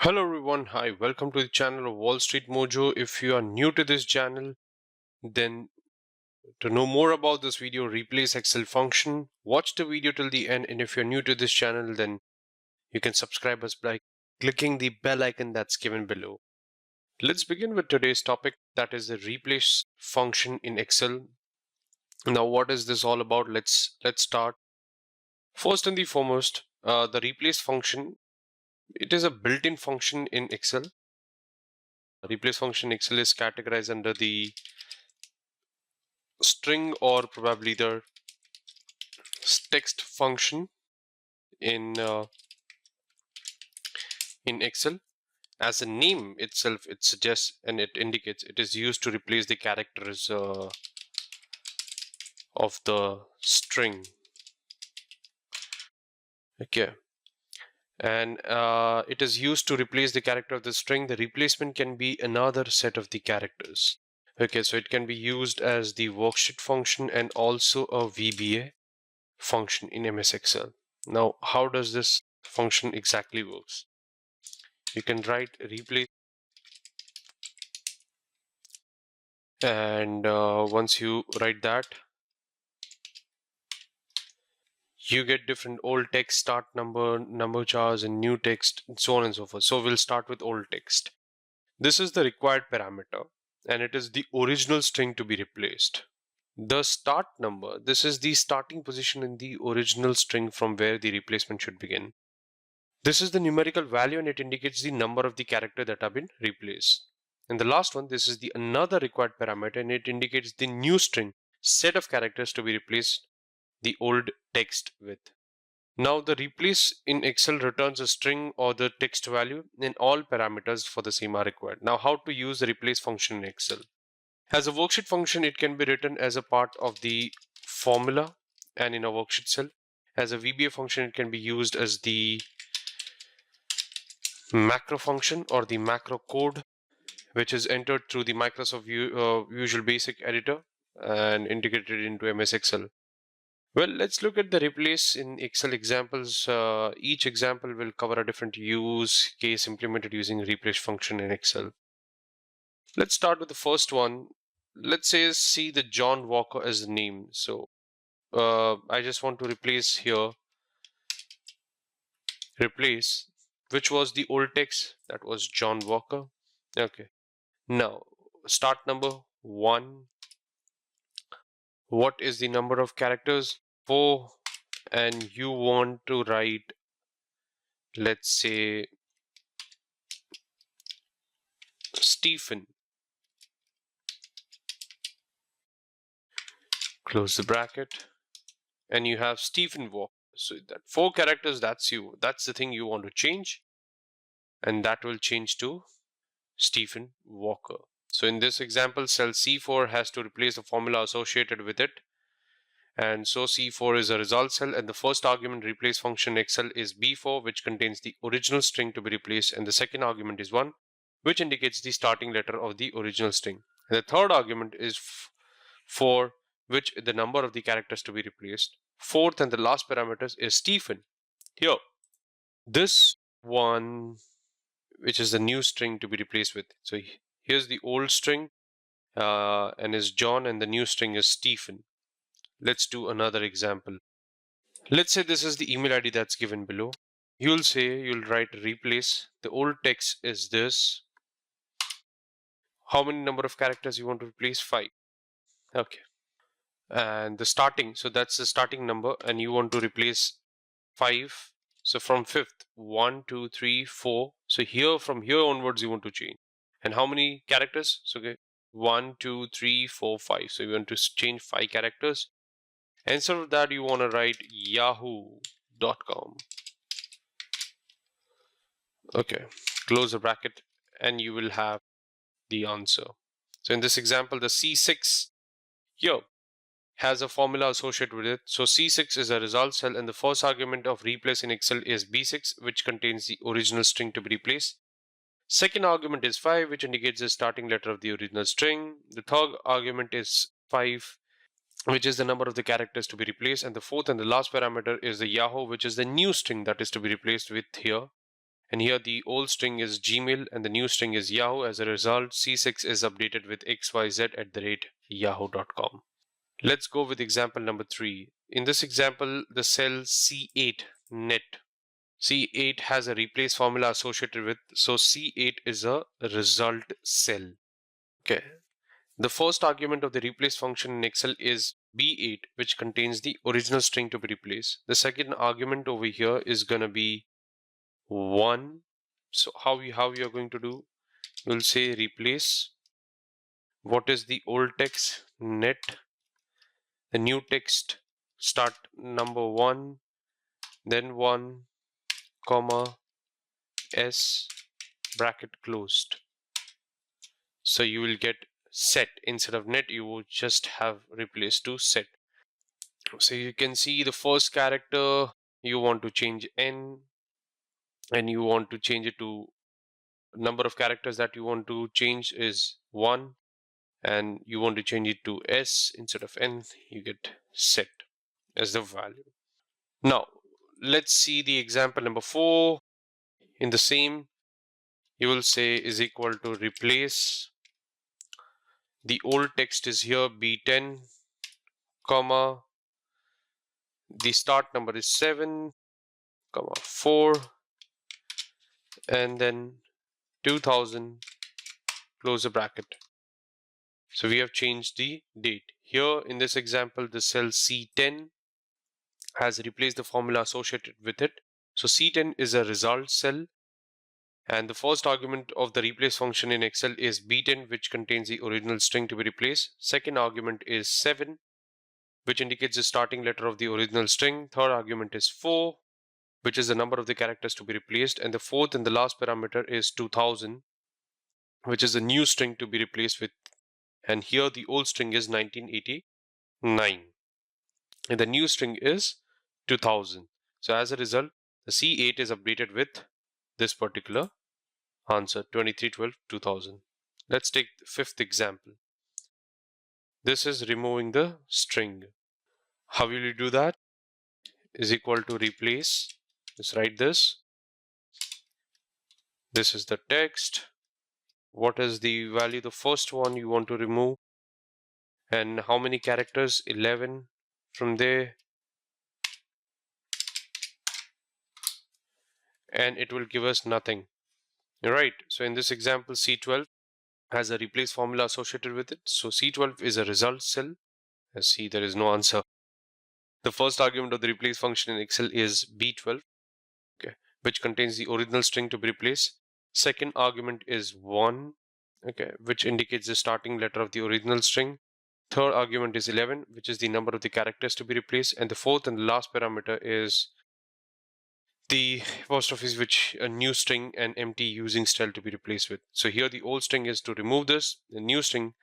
Hello everyone, hi, welcome to the channel of Wall Street Mojo. If you are new to this channel, then to know more about this video, replace Excel function, watch the video till the end. And if you're new to this channel, then you can subscribe us by clicking the bell icon that's given below. Let's begin with today's topic, that is the replace function in Excel. Now, what is this all about? Let's start. First and the foremost, the replace function, it is a built-in function in Excel. Replace function in Excel is categorized under the string or probably the text function in Excel. As a name itself, it suggests and it indicates it is used to replace the characters of the string. Okay, and it is used to replace the character of the string. The replacement can be another set of the characters. Okay, so it can be used as the worksheet function and also a VBA function in MS Excel. Now, how does this function exactly works? You can write replace, and once you write that, you get different old text, start number chars, and new text, and so on and so forth. So we'll start with old text. This is the required parameter, and it is the original string to be replaced. The start number, this is the starting position in the original string from where the replacement should begin. This is the numerical value, and it indicates the number of the character that have been replaced. And the last one, this is the another required parameter, and it indicates the new string set of characters to be replaced the old text with. Now the replace in Excel returns a string or the text value, and all parameters for the same are required. Now, how to use the replace function in Excel? As a worksheet function, it can be written as a part of the formula and in a worksheet cell. As a VBA function, it can be used as the macro function or the macro code, which is entered through the Microsoft Visual Basic editor and integrated into MS Excel. Well, let's look at the replace in Excel examples. Each example will cover a different use case implemented using replace function in Excel. Let's start with the first one. Let's say see the John Walker as the name. So I just want to replace here, replace, which was the old text, that was John Walker. Okay. Now, start number 1. What is the number of characters? 4. And you want to write, let's say, Stephen. Close the bracket. And you have Stephen Walker. So that 4 characters, that's you. That's the thing you want to change. And that will change to Stephen Walker. So in this example, cell C4 has to replace the formula associated with it. And so C4 is a result cell, and the first argument replace function Excel is B4, which contains the original string to be replaced, and the second argument is 1, which indicates the starting letter of the original string. And the third argument is 4, which the number of the characters to be replaced. Fourth and the last parameter is Stephen. Here, this one, which is the new string to be replaced with. So here's the old string and is John, and the new string is Stephen. Let's do another example. Let's say this is the email ID that's given below. You'll write replace. The old text is this. How many number of characters you want to replace? 5. Okay. And the starting, so that's the starting number, and you want to replace 5. So from 5th, 1, 2, 3, 4. So here, from here onwards, you want to change. And how many characters? So okay, 1, 2, 3, 4, 5. So you want to change 5 characters. Instead of that, you want to write yahoo.com. Okay, close the bracket, and you will have the answer. So in this example, the C6 here has a formula associated with it. So C6 is a result cell, and the first argument of replace in Excel is B6, which contains the original string to be replaced. Second argument is 5, which indicates the starting letter of the original string. The third argument is 5, which is the number of the characters to be replaced. And the fourth and the last parameter is the Yahoo, which is the new string that is to be replaced with here. And here the old string is Gmail and the new string is Yahoo. As a result, C6 is updated with xyz@yahoo.com. Let's go with example number 3. In this example, the cell C8 net. C8 has a replace formula associated with, so C8 is a result cell. Okay. The first argument of the replace function in Excel is B8, which contains the original string to be replaced. The second argument over here is going to be 1. So how you are going to do? You'll say replace. What is the old text? Net. The new text, start number 1, then 1, comma, S, bracket closed. So you will get set. Instead of net, you will just have replaced to set. So you can see the first character, you want to change N, and you want to change it to number of characters that you want to change is 1, and you want to change it to S instead of N, you get set as the value. Now let's see the example number 4. In the same, you will say is equal to replace. The old text is here B10, comma, the start number is 7, comma 4, and then 2000, close the bracket. So we have changed the date. Here in this example, the cell C10 has replaced the formula associated with it. So C10 is a result cell, and the first argument of the replace function in Excel is B10, which contains the original string to be replaced. Second argument is 7, which indicates the starting letter of the original string. Third argument is 4, which is the number of the characters to be replaced. And the fourth and the last parameter is 2000, which is a new string to be replaced with. And here the old string is 1989. And the new string is 2000. So as a result, the C8 is updated with this particular answer, 2312-2000. Let's take the fifth example. This is removing the string. How will you do that? Is equal to replace. Let's write this. This is the text. What is the value? The first one you want to remove. And how many characters? 11. From there, and it will give us nothing. Right. So in this example, C12 has a replace formula associated with it. So C12 is a result cell. As see, there is no answer. The first argument of the replace function in Excel is B12, okay, which contains the original string to be replaced. Second argument is 1, okay, which indicates the starting letter of the original string. Third argument is 11, which is the number of the characters to be replaced. And the fourth and the last parameter is the apostrophe, which a new string and empty using style to be replaced with. So here the old string is to remove this. The new string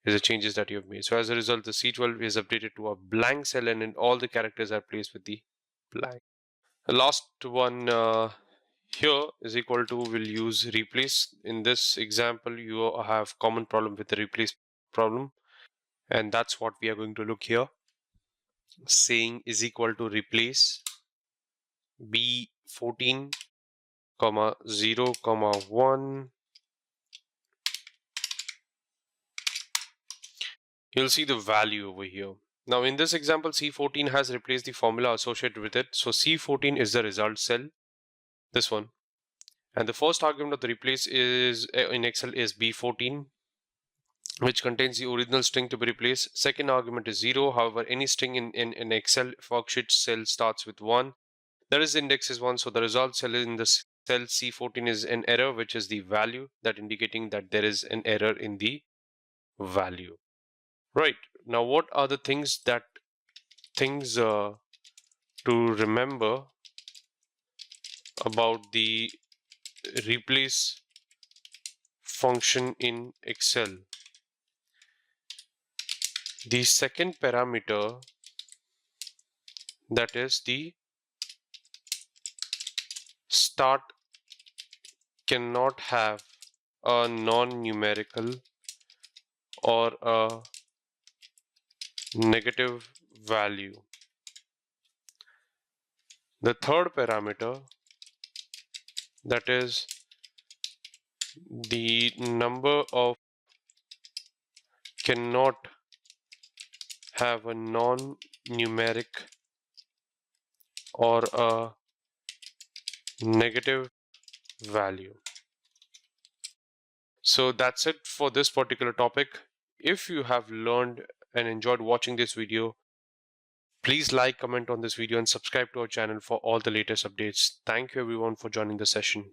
is the changes that you have made. So as a result, the C12 is updated to a blank cell, and then all the characters are placed with the blank. The last one here is equal to, we'll use replace. In this example, you have common problem with the replace problem, and that's what we are going to look here. Saying is equal to replace B14, 0, 1. You'll see the value over here. Now in this example, C14 has replaced the formula associated with it. So C14 is the result cell, this one. And the first argument of the replace is in Excel is B14, which contains the original string to be replaced. Second argument is 0. However, any string in Excel worksheet cell starts with 1. There is index is 1. So the result cell in the cell C14 is an error, which is the value, that indicating that there is an error in the value. Right. Now what are the things to remember about the replace function in Excel? The second parameter, that is the start, cannot have a non-numerical or a negative value. The third parameter that is the number of cannot have a non-numeric or a negative value. So that's it for this particular topic. If you have learned and enjoyed watching this video, please like, comment on this video and subscribe to our channel for all the latest updates. Thank you everyone for joining the session.